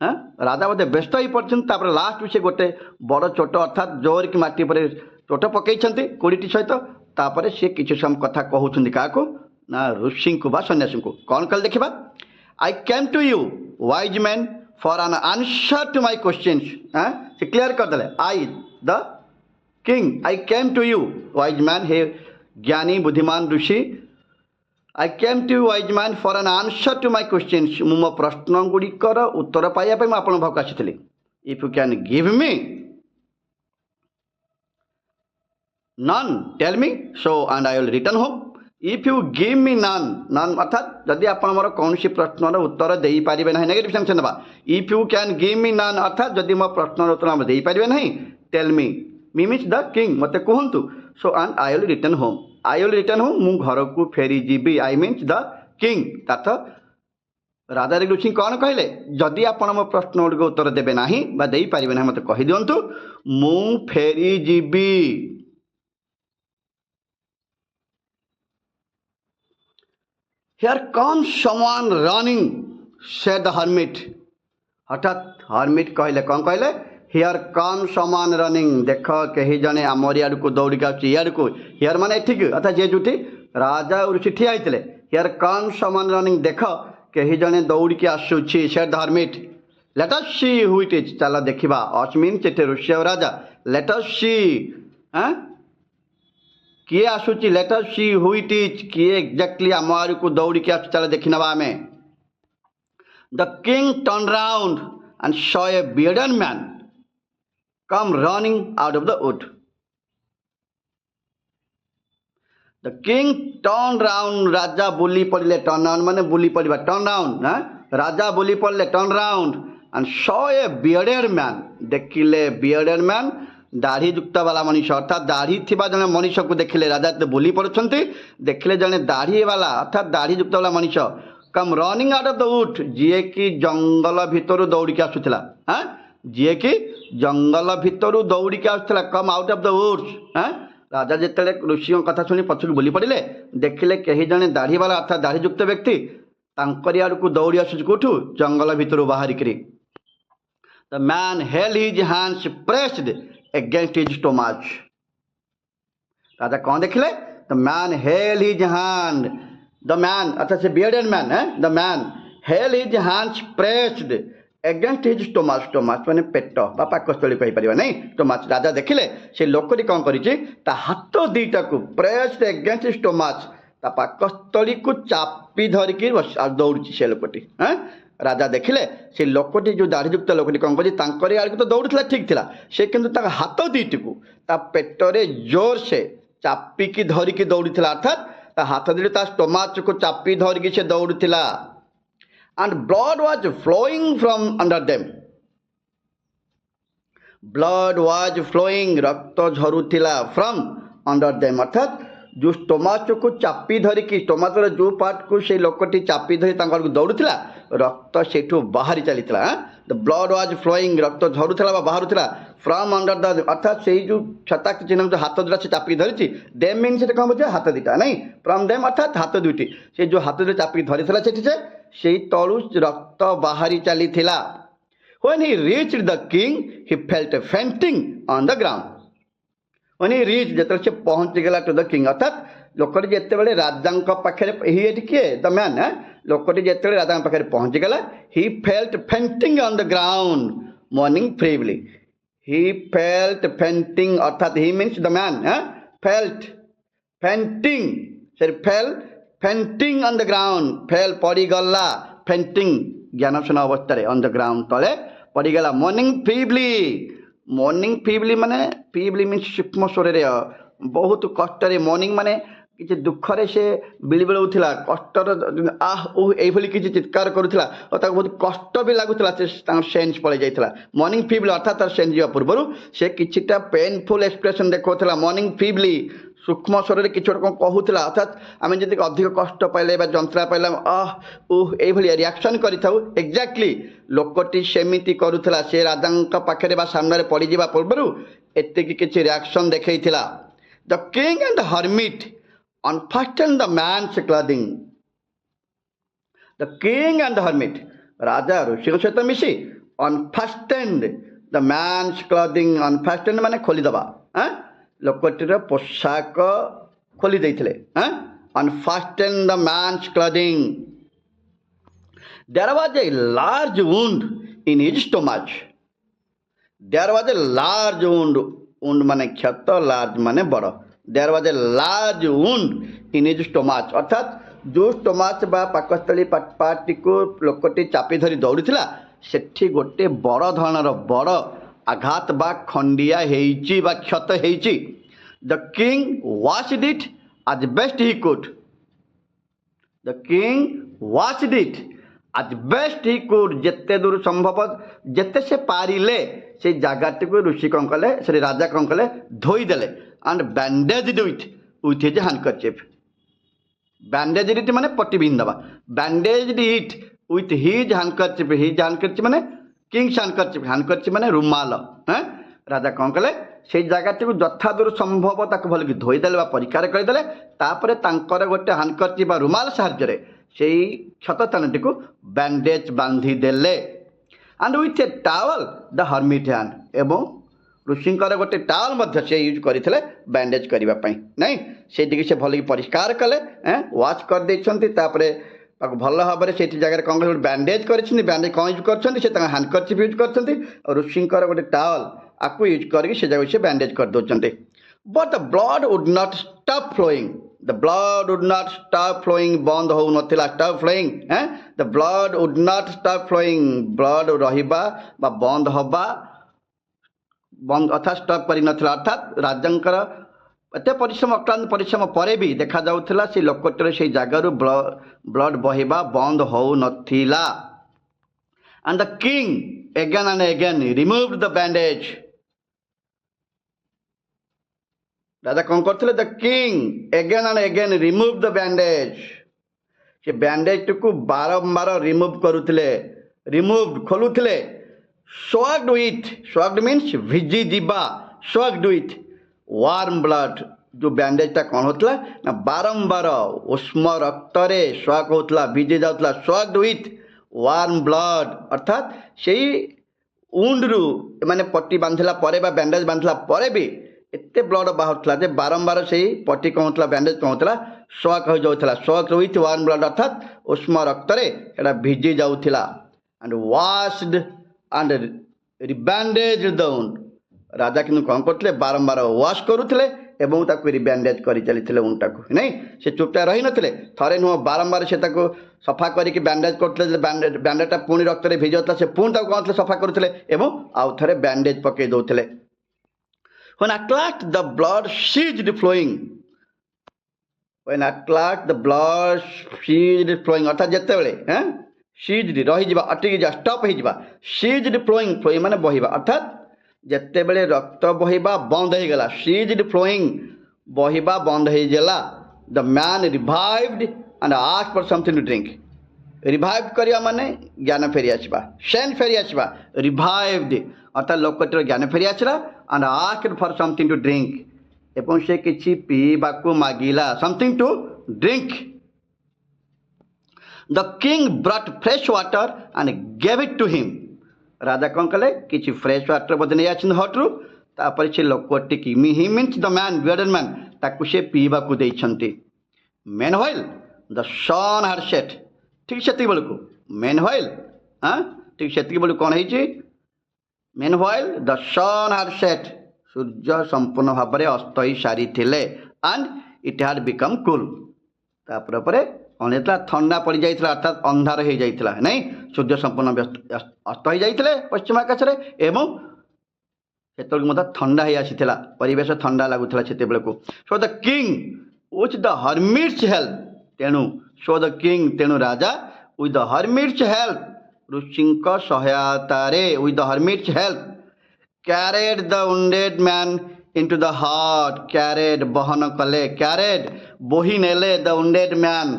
राजा बोधे व्यस्त ही पड़छन। तापर लास्ट से गोटे बड़ चोट अर्थात जोर की माटी पर चोट पकई कोड़ीटी सहित तापर सी किसी समय कथा कहउछन्ति काको ना ऋषि को बा सन्यासी को। कौन कल देखिबा? I came to you wise man for an answer to my questions. से क्लियर कर देले I the king, I came to you wise man, हे ज्ञानी बुद्धिमान ऋषि, I came to you wise man for an answer to my questions, मो प्रश्न गुड़िकर उत्तर पाइबा पे आपण भाग आसीथिली। If you can give me none tell me so and I will return home. If you give me none अर्थात जदि आपण मोर कौन सी प्रश्नर उत्तर दे पारिबे नहीं, नेगेटिव सेंस नबा। If you can give me none अर्थात जदि मो प्रश्नर उत्तर हम दे पारिबे नहीं, tell me, me means the king, मते कहंतु। So and I will return home, I will return home, मु घर को फेरी जीबी, आई मीन्स द किंग तथ राजा ऋषि कौन कहले जदि आपण मो प्रश्न गुड़िक उत्तर देवे ना दे पारे ना मत कही दिंतु मु फेरी जीवी here comes someone running said the hermit हठात हर्मिट कहले कौन कहले हियर कम समवन रनिंग देख कहीं जने आमर याड़ को दौड़िक आड़ को हियर माने ठीक अर्थात जे जुटी राजा ऋषि ठिया होते हियर कम समवन रनिंग देख कहीं जने दौड़िक आसूची said the hermit let us see who it is चल देखा अस मीन से ऋषि और राजा लेट अस सी किए आसूची let us see who it is किए एक्जाक्टली आम आड़ को दौड़िक आस चल देखी नवा आम the king turn round and saw a bearded man come running out of the wood. The king turned round. राजा बुली पड़े टर्न राउंड माने बुली पड़ा टर्न राउंड राजा बुली पड़े turn round and saw a bearded man. देखिले bearded man दाढ़ी युक्त वाला मनीष अर्थात दाढ़ी थिबा जने मनीष को देखिले राजा तो बुली पड़ुछंती देखिले जने दाढ़ी वाला अर्थात दाढ़ी युक्त वाला मनीष come running out of the wood जी की जंगल भितर दौड़िक आसुला जी की जंगल भितर दौड़िक आसला come out of the woods राजा जिते ऋषि कथा शुणी पछक बुली पड़े देखिले कहीं जने दाढ़ी वाला अर्थात दाढ़ी युक्त व्यक्ति तांकरी आड़ को दौड़ी आसुच कौटू जंगल भितर बाहरिक the man held his hands pressed against his stomach राजा कौन देखिले the man held his hand the man अर्थात से bearded man the man held his hands pressed against his stomach stomach माने पेट बा पाकस्थली कहीपर नहीं स्टोमच राजा देखिले से लोकटी कौन करिछि ता हाथ दुईटा को प्रेस्ड एगेंस्ट स्टोमच ता पाकस्थली को चापी धरिकी दौड़ी से लोकटी राजा देखिले से लोकटी जो दाढ़ीयुक्त लोकटी कौन कर तांकरी आड़ को तो दौड़ुला ठीक थिला से किंतु हाथ दुईटी को ता पेटरे जोर से चापिकी धरिकी दौड़ीला अर्थात ता हाथ दुईटी ता स्टोमच को चापी धरिकी से दौड़ुला and blood was flowing from under them. Blood was flowing रक्त झरुथिला from under them अर्थात जो स्टोमच को चापी धरिकी स्टोमचर जो पार्ट को से लोकटी चापी धरी तांकर दौड़ुला रक्त सेठू बाहरी चलीला द ब्लड वाज फ्लोइंग रक्त झरुला बाहरुला फ्रॉम अंडर द अर्थात से जो छता चिन्ह जो हाथ दुटा से चापी धरी डेम मीन से कौन बुझे हाथ दुटा नहीं फ्रॉम डेम अर्थात हाथ दुईटी से जो हाथ दुटा चापी धरी से तलु रक्त बाहरी चली when he reached the king he felt fainting on the ground when he reached जतरे से पहुंच गला टू द किंग अर्थात लोकटी जेते बेले राजांक पाखरे ही किए द मैन लोकटी जेते बेले राजांक पाखरे पहुंच गला he felt fainting on the ground mourning feebly he felt fainting अर्थात he means the man felt fainting से felt fainting on the ground fell पड़ी गला fainting ज्ञानशून्य अवस्था on the ground तले पड़ी गला mourning feebly माने feebly means सूक्ष्म स्वर रे बहुत कष्ट रे mourning माने किसी दुख रे से बिलबिल होथिला कष्टर आह ओ एभली किसी चित्कार करूथिला और ताको बहुत कष्ट भी लागुथिला से सेंस पड़े जाइथिला mourning feebly अर्थात तार सेंस जिवा पूर्वरु से किछिटा पेनफुल एक्सप्रेशन देखौथिला mourning feebly सूक्ष्म स्वर किसी कौन कहूला अर्थात आम जी अधिक कष्ट पाइले जंत्रणा पाइला ये रिएक्शन करूँ एक्जाक्टली लोकटी सेमती करूला से राजा पाखे सामने पड़ जा पूर्व एति किसी रिएक्शन देखा the king and the hermit unfasten the man's clothing the king and the hermit राजा ऋषि सहित मिसी unfastened the man's clothing unfastened माने खोलीदबा लोकटीर पोशाक खोली देइथिले unfasten the man's clothing there was a large wound in his stomach there was a large wound माने क्षत लार्ज माने बड़ there was a large wound in his stomach अर्थात जो स्टोमच बा पाकस्थली पार्टी को लोकटी चापी धरी दौड़ीला सेठी गोटे बड़ धरणर बड़ आघात बा खंडिया हेइची बा क्षत हेइची the king watched it as best he could the king watched it as best he could जेते दूर संभव जेते से पारिले से जगह को ऋषि कौन कले से राजा कौन कले धोई देले and bandage with his handkerchief bandage it ମାନେ ପଟି ବିନ୍ଧିଦେବା, bandage it with his handkerchief ମାନେ କିଙ୍ଗସ୍ ହ୍ୟାଣ୍ଡକର୍ଚିପ୍ ମାନେ ରୁମାଲ। ରାଜା କ'ଣ କଲେ, ସେଇ ଜାଗାଟିକୁ ଯଥାଦୂର ସମ୍ଭବ ତାକୁ ଭଲକି ଧୋଇଦେଲେ ବା ପରିଷ୍କାର କରିଦେଲେ। ତାପରେ ତାଙ୍କର ଗୋଟେ ହ୍ୟାଣ୍ଡକର୍ଚିପ୍ ବା ରୁମାଲ ସାହାଯ୍ୟରେ ସେଇ କ୍ଷତ ସ୍ଥାନଟିକୁ ବ୍ୟାଣ୍ଡେଜ୍ ବାନ୍ଧିଦେଲେ। And with a towel the hermit hand, ଏବଂ ଋଷିଙ୍କର ଗୋଟେ ଟାୱେଲ୍ ମଧ୍ୟ ସେ ୟୁଜ୍ କରିଥିଲେ ବ୍ୟାଣ୍ଡେଜ୍ କରିବା ପାଇଁ। ନାଇଁ, ସେଇଠିକି ସେ ଭଲକି ପରିଷ୍କାର କଲେ, ୱାଶ୍ କରିଦେଇଛନ୍ତି। ତାପରେ ତାକୁ ଭଲ ଭାବରେ ସେଇଠି ଜାଗାରେ କ'ଣ କଲେ, ଗୋଟେ ବ୍ୟାଣ୍ଡେଜ୍ କରିଛନ୍ତି। ବ୍ୟାଣ୍ଡେଜ୍ କ'ଣ ୟୁଜ୍ କରିଛନ୍ତି, ସେ ତାଙ୍କ ହ୍ୟାଣ୍ଡକର୍ଚିପ୍ ୟୁଜ୍ କରିଛନ୍ତି। ଆଉ ଋଷିଙ୍କର ଗୋଟେ ଟାୱେଲ୍ ଆକୁ ୟୁଜ୍ କରିକି ସେ ଜାଗାକୁ ସେ ବ୍ୟାଣ୍ଡେଜ୍ କରିଦେଉଛନ୍ତି। But the blood would not stop flowing, the blood would not stop flowing, ବନ୍ଦ ହେଉନଥିଲା, stop flowing. The blood would not stop flowing, blood ରହିବା ବା ବନ୍ଦ ହେବା, ବନ୍ଦ ଅର୍ଥାତ୍ ଷ୍ଟପ୍ କରିନଥିଲା। ଅର୍ଥାତ୍ ରାଜାଙ୍କର ଏତେ ପରିଶ୍ରମ, ଅକ୍ଳାନ୍ତ ପରିଶ୍ରମ ପରେ ବି ଦେଖାଯାଉଥିଲା ସେ ଲୋକଟିର ସେଇ ଜାଗାରୁ ବ୍ଲଡ୍ ବହିବା ବନ୍ଦ ହେଉନଥିଲା। And the king again and again removed the bandage, ରାଜା କ'ଣ କରୁଥିଲେ, the king again and again remove the bandage, ସେ ବ୍ୟାଣ୍ଡେଜ୍ଟିକୁ ବାରମ୍ବାର ରିମୁଭ୍ କରୁଥିଲେ, ଖୋଲୁଥିଲେ। ସ୍ୱାଗ୍ଡ ମିନ୍ସ ଭିଜି ଯିବା, ସ୍ୱାଗ୍ଡ ୱିଥ୍ ୱାର୍ମ ବ୍ଲଡ୍, ଯେଉଁ ବ୍ୟାଣ୍ଡେଜ୍ଟା କ'ଣ ହେଉଥିଲା ନା ବାରମ୍ବାର ଉଷ୍ମ ରକ୍ତରେ ସ୍ୱାଗ୍ ହେଉଥିଲା, ଭିଜି ଯାଉଥିଲା। ସ୍ୱାଗ୍ଡ ୱିଥ୍ ୱାର୍ମ ବ୍ଲଡ୍ ଅର୍ଥାତ୍ ସେଇ ଉଣ୍ଡରୁ ଏମାନେ ପଟି ବାନ୍ଧିଲା ପରେ ବା ବ୍ୟାଣ୍ଡେଜ୍ ବାନ୍ଧିଲା ପରେ ବି ଏତେ ବ୍ଲଡ୍ ବାହାରୁଥିଲା ଯେ ବାରମ୍ବାର ସେଇ ପଟି କ'ଣ ହେଉଥିଲା, ବ୍ୟାଣ୍ଡେଜ୍ କ'ଣ ହେଉଥିଲା, ସ୍ୱାଗ୍ ହୋଇଯାଉଥିଲା। ସ୍ୱାଗ୍ ୱିଥ୍ ୱାର୍ମ ବ୍ଲଡ୍ ଅର୍ଥାତ୍ ଉଷ୍ମ ରକ୍ତରେ ସେଇଟା ଭିଜି ଯାଉଥିଲା। ଆଣ୍ଡ ୱାଶ୍ଡ ଆଣ୍ଡ ରିବ୍ୟାଣ୍ଡେଜ୍ ଦ ଉଣ୍ଡ, ରାଜା କିନ୍ତୁ କ'ଣ କରୁଥିଲେ, ବାରମ୍ବାର ୱାଶ୍ କରୁଥିଲେ ଏବଂ ତାକୁ ରିବ୍ୟାଣ୍ଡେଜ୍ କରି ଚାଲିଥିଲେ ଉଣ୍ଡଟାକୁ। ନାଇଁ, ସେ ଚୁପଚାପ ରହିନଥିଲେ, ଥରେ ନୁହଁ ବାରମ୍ବାର ସେ ତାକୁ ସଫା କରିକି ବ୍ୟାଣ୍ଡେଜ୍ କରୁଥିଲେ। ଯେ ବ୍ୟାଣ୍ଡେଜ୍ଟା ପୁଣି ରକ୍ତରେ ଭିଜି ଯାଉଥିଲା, ସେ ପୁଣି ତାକୁ କ'ଣ କରୁଥିଲେ, ସଫା କରୁଥିଲେ ଏବଂ ଆଉ ଥରେ ବ୍ୟାଣ୍ଡେଜ୍ ପକାଇ ଦେଉଥିଲେ। When at last the blood ceased flowing, ଅର୍ଥାତ୍ ଯେତେବେଳେ ସିଜ୍ଡ ରହିଯିବା, ଅଟକିଯିବା, ଷ୍ଟପ୍ ହେଇଯିବା। ସିଜ୍ଡ ଫ୍ଲୋଇଂ ମାନେ ବହିବା, ଅର୍ଥାତ୍ ଯେତେବେଳେ ରକ୍ତ ବହିବା ବନ୍ଦ ହେଇଗଲା, ସିଜ୍ଡ ଫ୍ଲୋଇଂ ବହିବା ବନ୍ଦ ହେଇଗଲା। The man revived and asked for something to drink, revive କରିବା ମାନେ ଜ୍ଞାନ ଫେରି ଆସିବା, ସେନ୍ସ ଫେରି ଆସିବା। ରିଭାଇଭ୍ଡ ଅର୍ଥାତ୍ ଲୋକଟିର ଜ୍ଞାନ ଫେରି ଆସିଲା। And asked for something to drink, ଏବଂ ସେ କିଛି ପିଇବାକୁ ମାଗିଲା, something to drink. The king brought fresh water and gave it to him, ରାଜା କ'ଣ କଲେ, କିଛି ଫ୍ରେଶ୍ ୱାଟର ବୋଧେ ନେଇ ଆସିଛନ୍ତି ହଟ୍ରୁ। ତାପରେ ସେ ଲୋକଟିକି, he means the man, bearded man, ତାକୁ ସେ ପିଇବାକୁ ଦେଇଛନ୍ତି। Meanwhile the sun had set, ଠିକ୍ ସେତିକି ବେଳକୁ ଠିକ୍ ସେତିକି ବେଳକୁ କ'ଣ ହେଇଛି, meanwhile the sun had set, ସୂର୍ଯ୍ୟ ସମ୍ପୂର୍ଣ୍ଣ ଭାବରେ ଅସ୍ତ ହୋଇ ସାରିଥିଲେ। And it had become cool, ତାପରେ ପରେ କ'ଣ ହେଇଥିଲା, ଥଣ୍ଡା ପଡ଼ିଯାଇଥିଲା, ଅର୍ଥାତ୍ ଅନ୍ଧାର ହେଇଯାଇଥିଲା। ନାଇଁ, ସୂର୍ଯ୍ୟ ସମ୍ପୂର୍ଣ୍ଣ ଅସ୍ତ ହୋଇଯାଇଥିଲେ ପଶ୍ଚିମ ଆକାଶରେ ଏବଂ ସେତେବେଳକୁ ମଧ୍ୟ ଥଣ୍ଡା ହେଇ ଆସିଥିଲା, ପରିବେଶ ଥଣ୍ଡା ଲାଗୁଥିଲା ସେତେବେଳକୁ। So the king with the hermit's help, ତେଣୁ ରାଜା ୱିଥ୍ ଦ ହର୍ମିଟ୍ସ ହେଲ୍ପ, ଋଷିଙ୍କ ସହାୟତାରେ, with the hermit's help, carried the wounded man into the hut, carried ବହନ କଲେ, କ୍ୟାରେଡ୍ ବୋହି ନେଲେ, ଦ ଉଣ୍ଡେଡ୍ ମ୍ୟାନ୍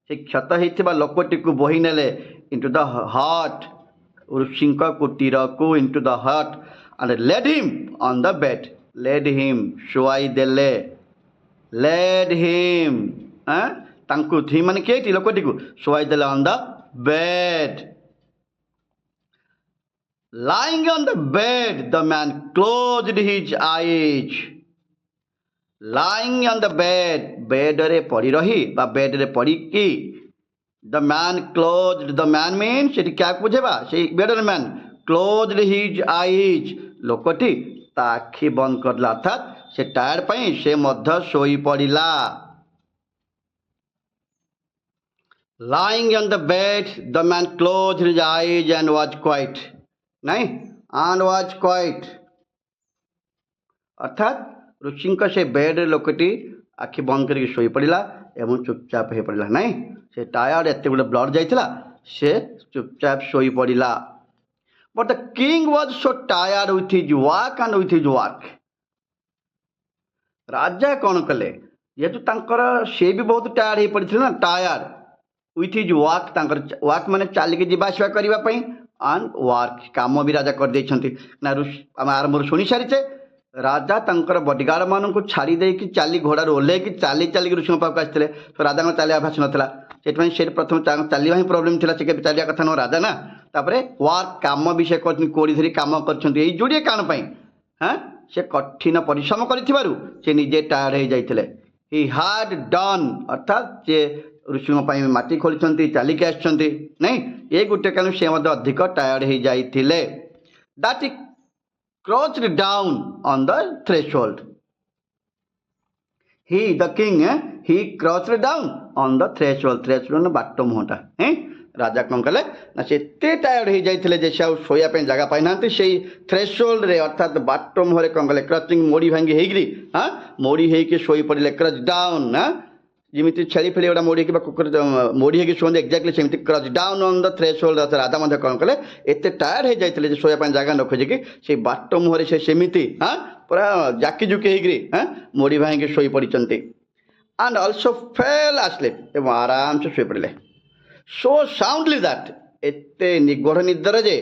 ସେ କ୍ଷତ ହେଇଥିବା ଲୋକଟିକୁ ବୋହି ନେଲେ, ଇଣ୍ଟୁ ଦ ହଟ୍ ଋଷିଙ୍କ କୁଟୀରକୁ, into the hut. And laid him on the bed, laid him ଶୁଆଇ ଦେଲେ, ଲେଡ୍ ହିମ୍ ତାଙ୍କୁ, ହିମ୍ ମାନେ କିଏ, ଲୋକଟିକୁ ଶୁଆଇ ଦେଲେ on the bed. Lying on the bed, the man closed his eyes. Lying on the bed, ବେଡରେ ପଡ଼ି ରହି ବା ବେଡରେ ପଡ଼ିକି, the man closed, the man means ସେଠି କାହାକୁ ବୁଝେଇବା, ସେଇ ବେଡର ମ୍ୟାନ୍, closed his eyes, ଲୋକଟି ତା ଆଖି ବନ୍ଦ କରିଦେଲା, ଅର୍ଥାତ୍ ସେ ଟାୟାର୍ଡ ପାଇଁ ସେ ମଧ୍ୟ ଶୋଇ ପଡ଼ିଲା। Lying on the bed, the man closed his eyes and was quiet. ନାଇଁ, and was quiet ଅର୍ଥାତ୍ ଋଷିଙ୍କ ସେ ବେଡ୍ରେ ଲୋକଟି ଆଖି ବନ୍ଦ କରିକି ଶୋଇପଡ଼ିଲା ଏବଂ ଚୁପଚାପ ହୋଇପଡ଼ିଲା। ନାଇଁ, ସେ ଟାୟାର୍ଡ, ଏତେ ଗୁଡ଼ିଏ ବ୍ଲଡ୍ ଯାଇଥିଲା, ସେ ଚୁପଚାପ ଶୋଇପଡ଼ିଲା। But the king was so tired with his walk and with his work, ରାଜା କ'ଣ କଲେ जेहेतु सी भी बहुत टायर्ड हो पड़े ना tired with his work work माने चलिके जीवा आसवा करने एंड वर्क काम भी राजा कर ना आम आरंभ शुणी सारीचे राजा तंकर बडीगार्ड मान छाड़ी देकी चली घोड़ार ओह्ल चली चलिक ऋषि पाक आसते तो राजा चलिया अभ्यास नाला से प्रथम चलवा ही प्रोब्लेम थी से चलिया कथा नुह राजा ना तापर वर्क काम भी से कोड़ी धरी कम कर जोड़े कारण हाँ से कठिन परिश्रम कर निजे टायर्ड हो जाते ही हाड डन अर्थात से ऋषि माटी खोली चलिके आसछन्ति नहीं ये गोटे कारण से अधिक टायर्ड हो जाते that crouched down on the threshold. He, the king, he crouched down on the threshold. Threshold बाटो मुहटा राजा कौन कले ना से टायर्ड हो जाते शोया जगह पाई ना से थ्रेशोल्ड रे अर्थात बाटो मुहरे कौन कले क्रचिंग मोड़ी भांगी होगी हाँ मोड़ी होगी शोई पड़े क्रच डाउन हाँ जमी छेली फेली गोटा मोड़ी कुकुर मोड़ी होगी शुंते एक्जाक्टली सेमती crouch down on the threshold राजा कौन कले एत टायर्ड हो जाते शोया जगह न खोजिकी से बाट मुहर से सेमती हाँ पूरा जाकी जुकी होगी हाँ मोड़ी भांगी शोई पड़ी एंड ऑल्सो फेल asleep एवं आराम से शोई पड़े सो साउंडली दैट एत निगूढ़ निद्र जे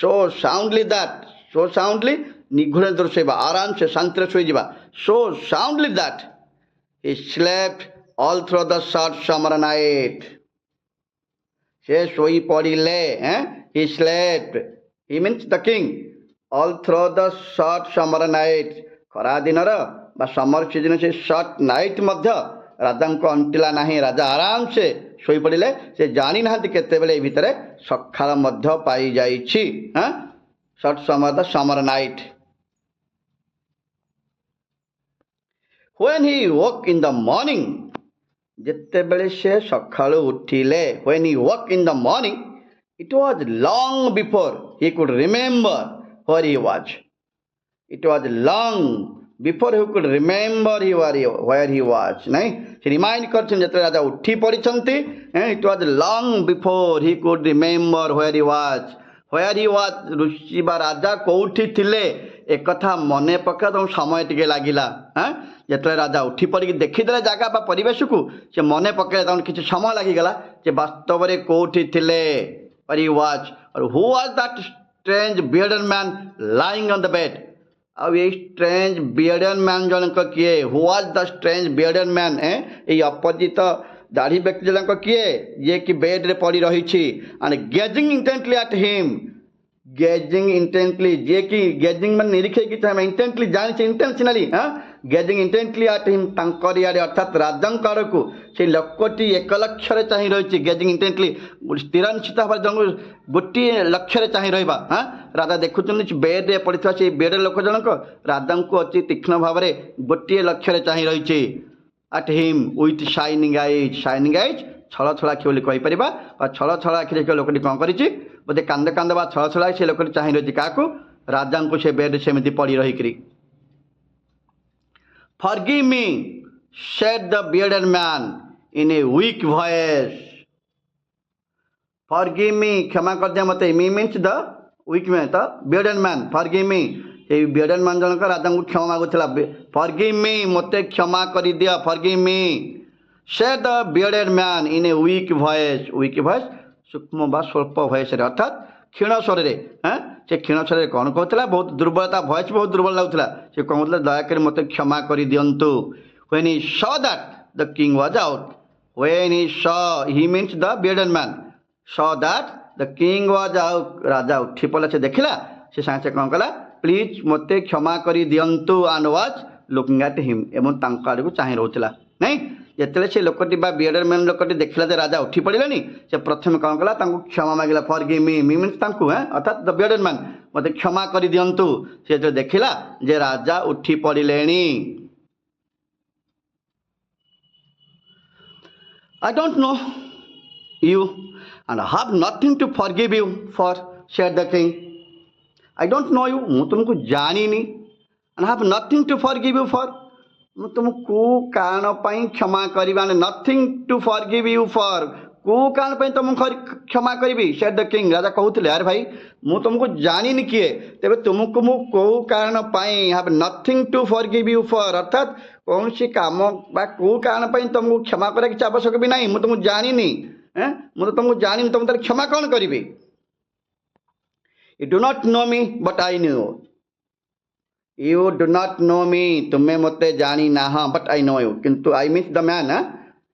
सो साउंडली निगूढ़ निद्र शोबा आराम से शांति शोईजा so soundly that he slept all through the short summer night. से सोई पड़िले he slept he means the king all through the short summer night खरा दिन बा समर सीजन से शॉर्ट नाइट मध्य राजा को अंटिला नहीं राजा आराम से सोई पड़िले से जानी ना केते भितर सकाळ मध्य पाई जाइछि short summer the summer night when he woke in the morning जिते बेले से सकाळु उठिले when he woke in the morning it was long before he could remember where he was it was long before he could remember where he was नहीं से remind करछन जते राजा उठी पड़िछंती it was long before he could remember where he was ऋषि बा राजा कोठी थिले एक कथा मने पका तो समय टिके लागिला हाँ जिते राजा उठी पड़ी देखीदे जगह बा परिवेश को से मन पकड़े किसी समय लगिगला जे वास्तव में कौटी थिले और ही वाज और who was that strange bearded man lying on the bed अब ये स्ट्रेंज बियर्डेड मैन जनक किए who was the strange bearded man ये अपरिचित दाढ़ी व्यक्ति जनक किए ये कि बेड रे पड़ी रही and gazing intently at him gazing intently जे कि गेजिंग मन निरीक्षे कि इंटेंटली जानी इंटेंशनली हाँ गेजिंग इंटेंटली एट हिम तांकर यारे अर्थात राजंकर को से लक्ष्यटी एक लक्ष्य चाह रही गेजिंग इंटेंटली स्थिर निश्चित भाव जन गोटे लक्ष्य चाह रहा हाँ राजा देखुं बेड रे पड़ा से बेड लोक जनक राजा को अच्छी तीक्ष्ण भाव में गोटे लक्ष्य चाह रही at him with shining eyes छल छल आखि बोली कहीपर छल छल आखि देख लोकटी कौन कर बोधे कांद कांद बा छल छल से लोकटी चाह रही क्या राजा को से बेड सेमती पड़ी रही Forgive me, said the bearded man in a weak voice. Forgive me, क्षमा कर दिया मते. Me means the weak man, the bearded man. Forgive me. ये bearded man जनक राजा को क्षमा मागुथिला. Forgive me, मते क्षमा करि दिया. Forgive me, said the bearded man in a weak voice. Weak voice, सूक्ष्म बा स्वल्प voice रे अर्थात क्षीण स्वर रे हाँ से क्षीण स्वर रे कौन कहला बहुत दुर्बलता वॉइस बहुत दुर्बल लगुला से कौन कहला दयाकर मते क्षमा कर दियंतु when he saw that the king was out when he means the bearded man saw that the king was out राजा उठी पला से देखिला से सांसे कौन कहला प्लीज मते क्षमा कर दियंतु and was looking at him एवं तांका आड़ को चाहि रहउतला नहीं जिते से लोकटी बियर्डेड मैन लोकटी देखला राजा उठी पड़े से प्रथम कौन कला क्षमा मांगला फॉरगिव मी मीन्स अर्थात द बियर्डेड मैन मते क्षमा कर दियंतु से जो देखला जे राजा उठी पड़े I don't know you and I have nothing to forgive you for, said the king. I don't know you, ମୁଁ तुमको जानी नहीं and I have nothing to forgive you for. ମୁଁ तुमको कारण क्षमा करवा nothing to forgive you for को कारण पे तुमको क्षमा करी सेड द किंग राजा कहते अरे भाई मु तुमको जानी किए तेरे तुमको मु को कारण have nothing to forgive you for अर्थात कौन सी काम बा को कारण पे तुमको क्षमा करे कि आवश्यक भी नहीं मुझे तुमको जानी मुझे तुमको जानी तुम तार क्षमा कौन करी you do not know me but I knew you do not know me तुम्हें मते जानी ना हाँ बट आई नो यू किंतु I means the man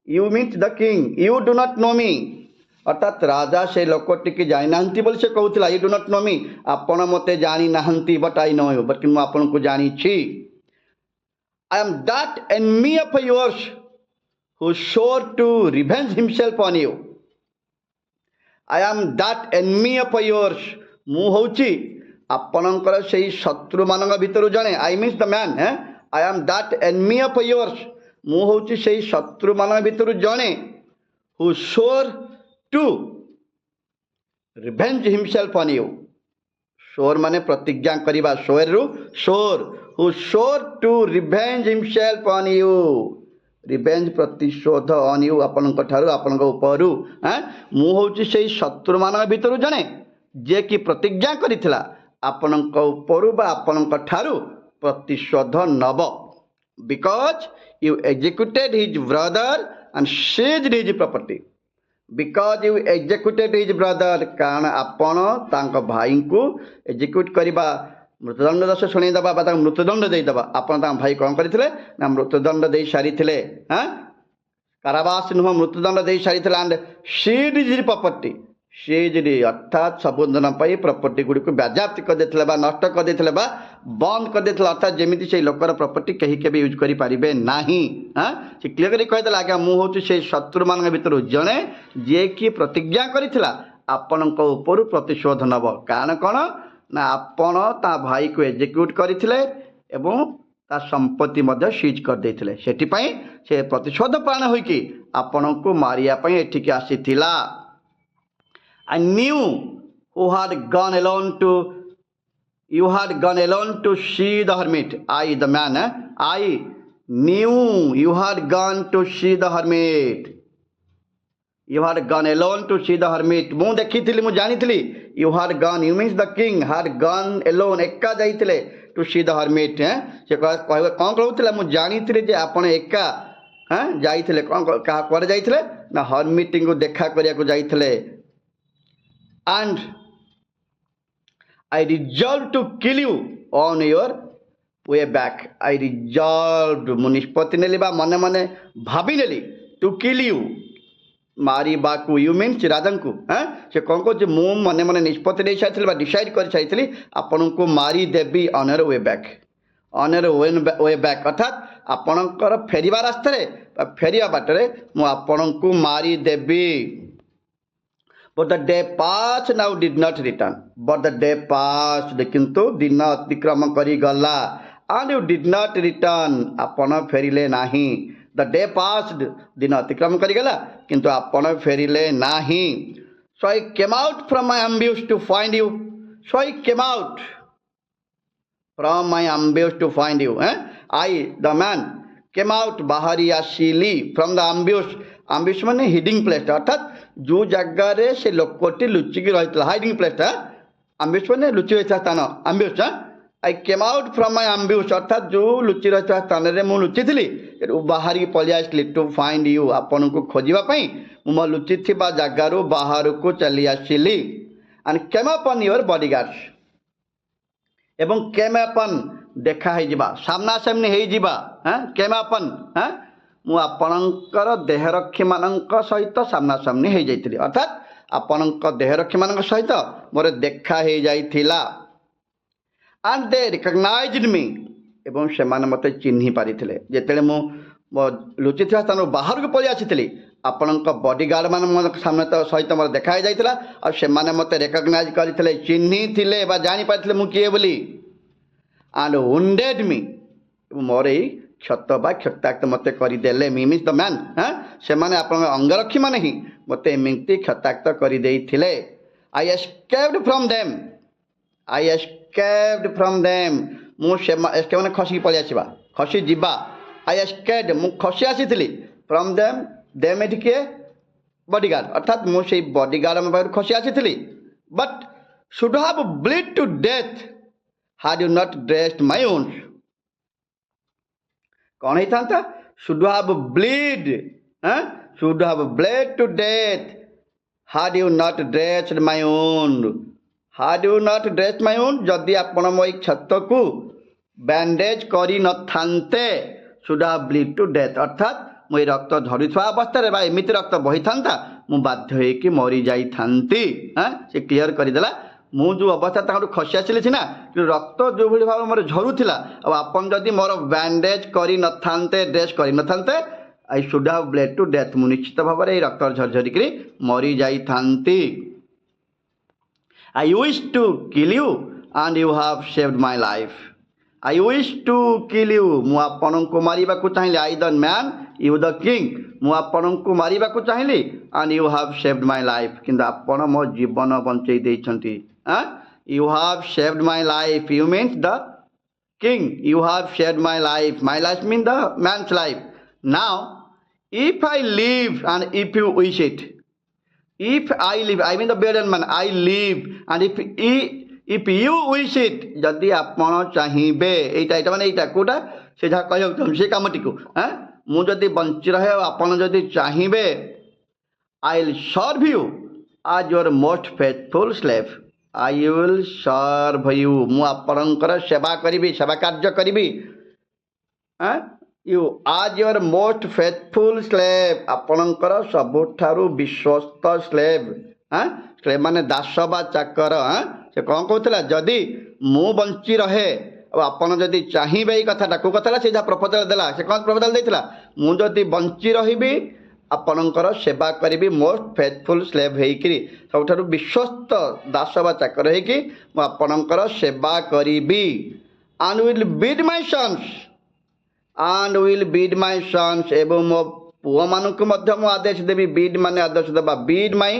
you means the king you do not know me अर्थात राजा से लोकटी जानी ना बोली से कहूला you do not know me आपण मते जानी ना but I know you but आपन को जानी I am that enemy of yours who swore to revenge himself on you I am that enemy of yours मु होची आपणकर से शत्रु मान भितर जड़े आई means the man I am that enemy of yours मु होची से शत्रु मान भितर जड़े who swore to revenge himself on you swore माने प्रतिज्ञा करवा श्योर रु swore who swore to revenge himself on you revenge प्रतिशोध ऑन यू आपन ठारू आपन उपरू मु होची से शत्रु मान भितर जड़े जे कि प्रतिज्ञा करिथिला आपण उपरू बा आपण ठारू प्रतिशोध नब because you executed his brother and seized his property because you executed his brother कारण आपण तांको भाई को एग्जीक्यूट करबा मृत्युदंड दश शुणेदेवा मृत्युदंड देदेवा आपण भाई कौन करथिले ना मृत्युदंड दे सारिथिले कारावास नुह मृत्युदंड दे सारिथिले एंड सीज्ड हिज प्रॉपर्टी सीजरी अर्थात सबुदिन प्रॉपर्टी गुड़ी को बाजाप्त करदे नष्ट करदे बंद करदे अर्थात जमी से लोकर प्रॉपर्टी कहीं के यूज करें ना से क्लीयर कहीदेला आज्ञा मुझे से शत्रु मान भर जड़े जे कि प्रतिज्ञा करथिला आपण उपरू प्रतिशोध नब कारण कौन ना आपण ता भाई को एग्जीक्यूट करथिले एवं ता संपत्ति सीज करदे से प्रतिशोध प्राण होइकी आपण को Maria एठिक आसीथिला I knew who had gone alone to you had gone alone to see the hermit. I, the man, I knew you had gone to see the hermit. You had gone alone to see the hermit. मु देखिथिली मु जानिथिली you had gone you means the king had gone alone एका जाइथिले to see the hermit से कहबे कोन कहउथिला मु जानिथिली जे आपण एका जाइथिले कोन का कर जाइथिले ना hermit को देखा करिया को जाइथिले and I resolved to kill you on your way back. I resolved मु निष्पत्ति नेली बा मने मने भाभी नेली to kill you मारी बाकू यू मीन्स राजन को से कौन को मु मने मने निष्पत्ति नहीं सारी बा डिसाइड कर सारी आपन को मारी देवी on your way back on your way back अर्थात आपणकर फेरिबा रास्ते फेरिया बाटरे मु आपन को मारी देवी But the day passed now did not return. But the day passed किंतु दिन अतिक्रम करी गला and you did not return आपण फेरिले नाही. The day passed दिन अतिक्रम करी गला किंतु आपण फेरिले नाही. So I came out from my ambush to find you. So I came out from my ambush to find you. I the man came out बाहरी आसिली from the ambush. ambush माने heading place अर्थात जो जगार से लोकटी लुचिकी रही hiding place ambush माने लुचि रही स्थान ambush I came out from my ambush अर्थात जो लुचि रही स्थान रे मु लुचि थिली बाहरी पलि आसली टू फाइंड यू आपन को खोजिबा पई मु लुचि थिबा जगारो बाहर को चली आसिली and came upon your bodyguards एवं केम अपन देखा है जिबा सामना सामने है जिबा केम अपन मु आपणकर देहरक्षी मानक सहित सामना सामनी हो जाइथिली अर्थात आपणक देहरक्षी मानक सहित मोर देखा हो जाइथिला एंड दे रिकग्नाइज्ड मी एवं से माने मते चिन्हि पारिथिले जेतेले मु लुचि थिया स्थान बाहर को पळि आसीथिली आपणक बॉडीगार्ड मान सामने तो सहित मोर देखा हो जाइथिला आ से माने मते रिकग्नाइज करथिले चिन्हि थिले बा जानि पारिथिले मु किए बोली एंड वुंडेड मी मोर क्षत बा क्षताक्त मते करदेले मीन्स द मैन से माने आपन अंगरक्षी माने ही मते एमती क्षताक्त करदे I escaped from them I escaped from them मु एस्केप माने खसी पळि आसीबा खसी जिबा आई एस्केप्ड मु खसी आसीथिली फ्रॉम देम एठी के बॉडीगार्ड अर्थात मुझे बॉडीगार्ड पाखर खसी आसी but should have bleed to death had you not dressed my wounds कौन ही था should have bleed should have bleed to death had you not dressed my wound had you not dressed my wound जदि आपण मो क्षत को bandage करी न थांते should have bleed to death अर्थात मुझे रक्त झड़ुवा अवस्था बा एमती रक्त बही था मु बाध्य होकि मरी जाई थांती से क्लीयर करदेला मु जो अवस्था तक खसी आसली सीना कि रक्त जो भाई भाव मोर झरुला आपन जदि मोर बैंडेज करी न थांते ड्रेस करी न थांते I should have bled to death मु निश्चित भाव में रक्त झरझरिक मरी जाई थांती I wish to kill you and you have saved my life I wish to kill you मु आपन को मारिबा को चाहिए I the man you the king मु आपन को मारिबा को चाहिए and you have saved my life किंतु आपन मो जीवन बंचई देइछंती you have saved my life you means the king you have saved my life means the man's life now if I live and if you wish it if I live I mean the burden man I live and if you wish it जदि आपण चाहिए एटा माने एटा कोटा से जा कहयो से कामटी को मु जदि बंची रहे आपण जदि चाहिए I will serve you as your most faithful slave I will serve you मु आपणकर सेवा करी सेवा कार्य करी यू आज योर मोस्ट फेथफुल स्लेव आपणकर सबुठारु विश्वस्त स्लेव स्लेव माने दास बा चाकर से कौन कहला जदि मु बंची रहे आपन जदि चाहिए कथा को कथा से जहाँ प्रपोजाल देला से कौन प्रपोजाल देला मु जदि बंची रही आपणकर सेवा करी मोस्ट फेथफुल स्लेव होकर सबुठारु विश्वस्त दास बा चाकर होकर सेवा करी and will bid my sons एवं मो पुओ मानक आदेश देवी बीड माने आदेश देवा bid my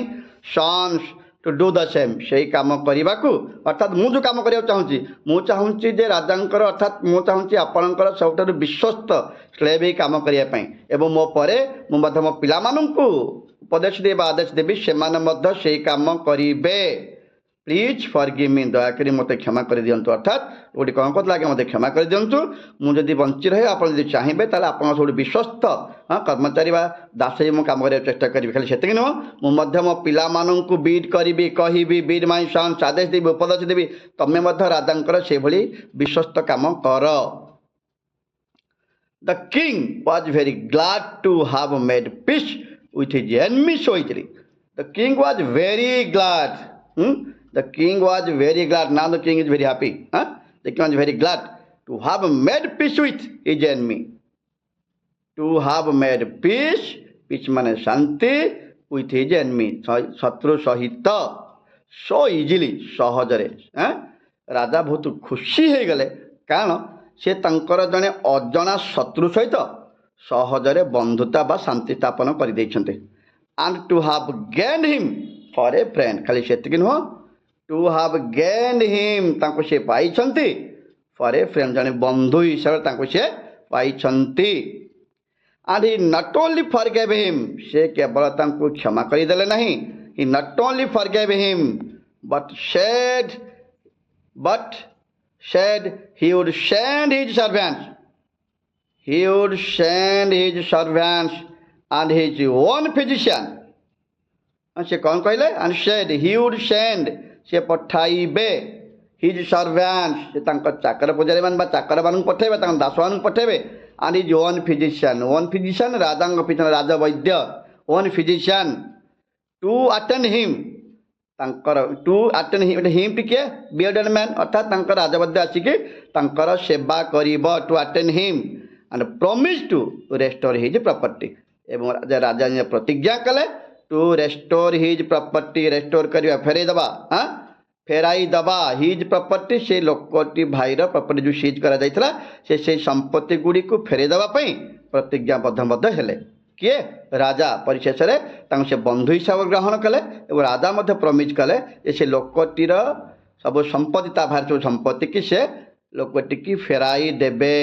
sons to do the same से कम करने को अर्थात मुझे कम करने चाहूँगी मुझे जे राजांकर अर्थात मुझे चाहूँगी आपणकर सबुठारु विश्वस्त स्लेव ही कम करने एवं मो परे मो पिला मानू उपदेश देवा आदेश देवी से कम करेंगे प्लीज फॉरगिव मी दयाकोरी मत क्षमा कर दिंतु अर्थात गोटे कौन कहला कि मत क्षमा कर दिंतु मुझे बंची रहे आप चाहिए ताले आप सब विश्वस्त कर्मचारी दास ही कम कर चेष्टा करी खाली से नुह मुझे मो पिला मानू बीड करी कहि बीड माय सन्स आदेश देवी उपदेश देवी तमें राजा से भली विश्वस्त काम कर the king was very glad to have made peace with his enemy so easily the king was very glad The king was very glad. Now the king is very happy. The king was very glad to have made peace with his enemy. To have made peace, peace माने शांति, with his enemy. शत्रु सहित so easily सहजरे राजा बहुत खुशी हो गले कारण से तंकर जने अजना शत्रु सहित सहजरे बंधुता बा शांति स्थापन कर देइछन्ते. And to have gained him for a friend. खाली सेतिक नुह टू हाव गेन्ड हिम तांको से पाइछन्ति फॉर ए फ्रेंड जने बंधु हिसाब से पाइछन्ति and he not only forgive him से केवल तांको क्षमा करी देले नहीं he not only forgive him but said he would send his servants and his own physician से कौन कहले and said he would send से पठाइबे हिज सर्वेंट्स से चाकर पुजारी मान चाकर मान पठेबे दास मान पठेबे एंड हिज ओन फिजिशियन राजा पिछन राजा वैद्य own physician to attend him him टिके बियर्डेड मैन अर्थात राजा वैद्य आसिक सेवा करिबो to attend him and promise to restore his property एवं राजा प्रतिज्ञा कले to restore his property restore करवा फेरई दबा फेराई दबा हिज प्रॉपर्टी से लोकटी भाईर प्रॉपर्टी जो सीज करा जाइथला से संपत्ति गुड़ी को फेरई दबा पई प्रतिज्ञाबद्ध हेले किए राजा परिशेष से बंधु हिसाब ग्रहण कले और राजा मध्य प्रमिज कले से लोकटीर सब संपत्ति ता भार सब संपत्ति की से लोकटी की फेराई देबे.